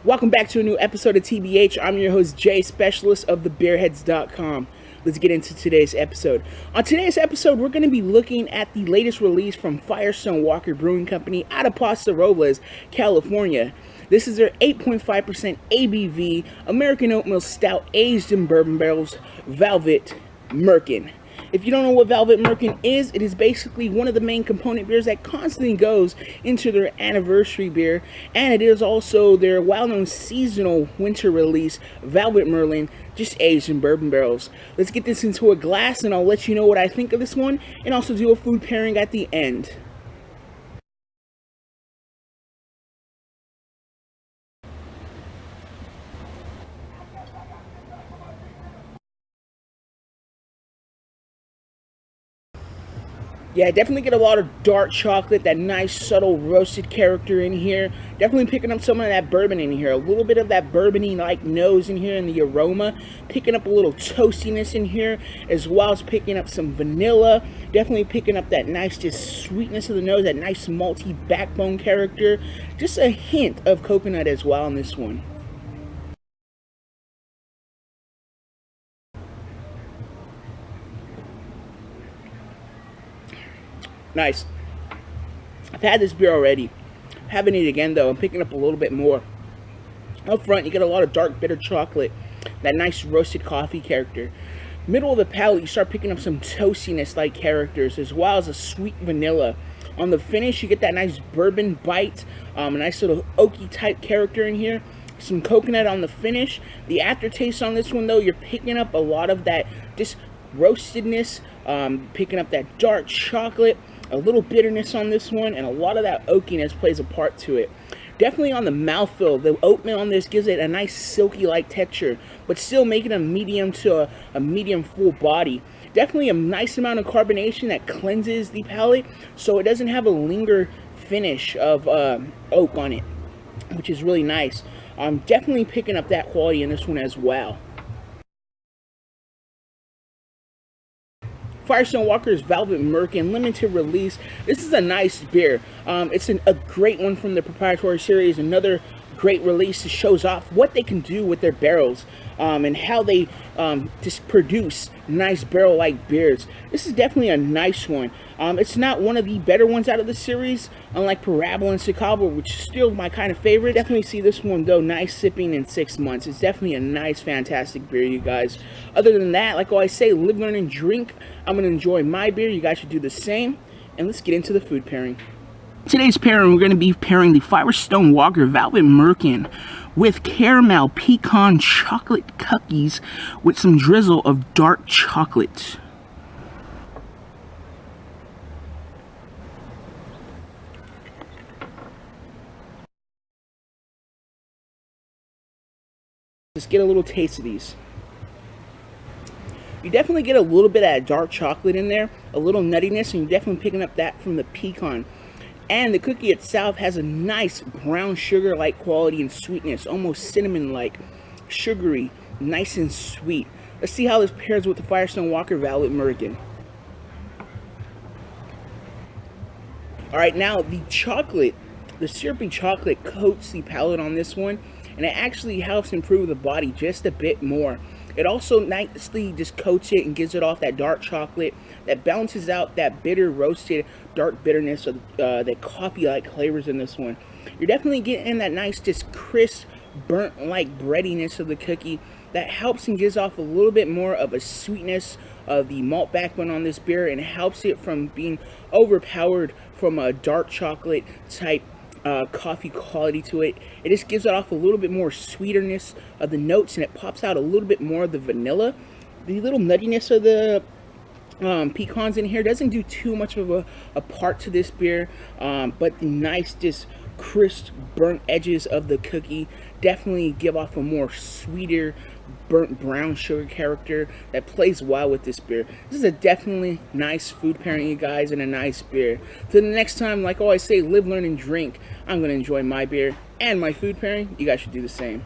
Welcome back to a new episode of TBH. I'm your host, Jay, specialist of thebearheads.com. Let's get into today's episode. On today's episode, we're going to be looking at the latest release from Firestone Walker Brewing Company out of Paso Robles, California. This is their 8.5% ABV American Oatmeal Stout aged in bourbon barrels, Velvet Merkin. If you don't know what Velvet Merkin is, it is basically one of the main component beers that constantly goes into their anniversary beer, and it is also their well-known seasonal winter release, Velvet Merlin, just aged in bourbon barrels. Let's get this into a glass, and I'll let you know what I think of this one, and also do a food pairing at the end. Yeah, I definitely get a lot of dark chocolate, that nice subtle roasted character in here. Definitely picking up some of that bourbon in here. A little bit of that bourbony like nose in here in the aroma. Picking up a little toastiness in here, as well as picking up some vanilla. Definitely picking up that nice just sweetness of the nose, that nice malty backbone character. Just a hint of coconut as well in this one. Nice. I've had this beer already. Having it again though, I'm picking up a little bit more. Up front, you get a lot of dark bitter chocolate, that nice roasted coffee character. Middle of the palate, you start picking up some toastiness like characters, as well as a sweet vanilla. On the finish, you get that nice bourbon bite, a nice little oaky type character in here. Some coconut on the finish. The aftertaste on this one though, you're picking up a lot of that just roastedness, picking up that dark chocolate, a little bitterness on this one, and a lot of that oakiness plays a part to it. Definitely on the mouthfeel, the oatmeal on this gives it a nice silky-like texture, but still making a medium to a medium full body. Definitely a nice amount of carbonation that cleanses the palate, so it doesn't have a linger finish of oak on it, which is really nice. I'm definitely picking up that quality in this one as well. Firestone Walker's Velvet Merkin limited release. This is a nice beer. It's a great one from the proprietary series. Another great release that shows off what they can do with their barrels and how they just produce nice barrel-like beers. This is definitely a nice one. It's not one of the better ones out of the series, unlike Parabola and Sicabo, which is still my kind of favorite. Definitely see this one though, nice sipping in 6 months. It's definitely a nice, fantastic beer, you guys. Other than that, like I say, live, learn, and drink. I'm going to enjoy my beer. You guys should do the same. And let's get into the food pairing. Today's pairing, we're going to be pairing the Firestone Walker Velvet Merkin with caramel pecan chocolate cookies with some drizzle of dark chocolate. Let's get a little taste of these. You definitely get a little bit of that dark chocolate in there, a little nuttiness, and you're definitely picking up that from the pecan. And the cookie itself has a nice brown sugar-like quality and sweetness, almost cinnamon-like, sugary, nice and sweet. Let's see how this pairs with the Firestone Walker Velvet Merkin. Alright, now the chocolate, the syrupy chocolate coats the palate on this one, and it actually helps improve the body just a bit more. It also nicely just coats it and gives it off that dark chocolate that balances out that bitter, roasted, dark bitterness of the coffee-like flavors in this one. You're definitely getting that nice, just crisp, burnt-like breadiness of the cookie that helps and gives off a little bit more of a sweetness of the malt backbone on this beer, and helps it from being overpowered from a dark chocolate type coffee quality to it. It just gives it off a little bit more sweeterness of the notes, and it pops out a little bit more of the vanilla. The little nuttiness of the pecans in here doesn't do too much of a part to this beer, but the nice just crisp burnt edges of the cookie definitely give off a more sweeter burnt brown sugar character that plays well with this beer. This is a definitely nice food pairing, you guys, and a nice beer. So the next time, like I always say, live, learn, and drink. I'm going to enjoy my beer and my food pairing. You guys should do the same.